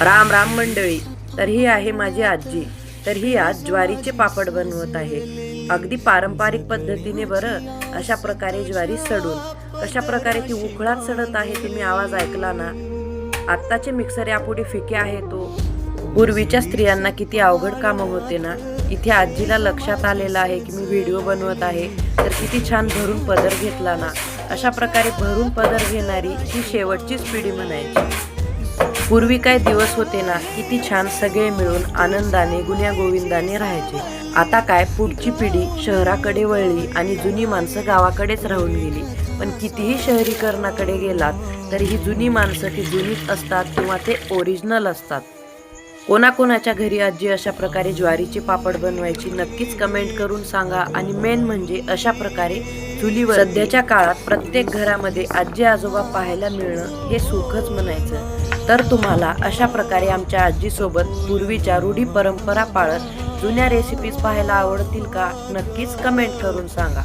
राम राम मंडळी. तर ही आहे माझी आजी. तर ही आज ज्वारीचे पापड बनवत आहे, अगदी पारंपरिक पद्धतीने बरं. अशा प्रकारे ज्वारी सडून कशा प्रकारे ती उखळात सडत आहे, तुम्ही आवाज ऐकला ना. आत्ताचे मिक्सर यापुढे फिके आहे तो. पूर्वीच्या स्त्रियांना किती अवघड कामं होते ना. इथे आजीला लक्षात आलेलं आहे की मी व्हिडिओ बनवत आहे, तर किती छान भरून पदर घेतला ना. अशा प्रकारे भरून पदर घेणारी ही शेवटचीच पिढी म्हणायची. पूर्वी काय दिवस होते ना, किती छान सगळे मिळून आनंदाने गुण्यागोविंदाने राहायचे. आता काय, पुढची पिढी शहराकडे वळली आणि जुनी माणसं गावाकडेच राहून गेली. पण कितीही शहरीकरणाकडे गेलात तरी ही जुनी माणसं ती जुनीच असतात किंवा ते ओरिजिनल असतात. कोणाकोणाच्या घरी आजी अशा प्रकारे ज्वारीचे पापड बनवायची, नक्कीच कमेंट करून सांगा. आणि मेन म्हणजे अशा प्रकारे चुलीवर सध्याच्या काळात प्रत्येक घरामध्ये आजी आजोबा पाहायला मिळणं हे सुखच म्हणायचं. तर तुम्हाला अशा प्रकारे आमच्या आजीसोबत पूर्वीच्या रूढी परंपरा पाळत जुन्या रेसिपीज पाहायला आवडतील का? नक्कीच कमेंट करून सांगा.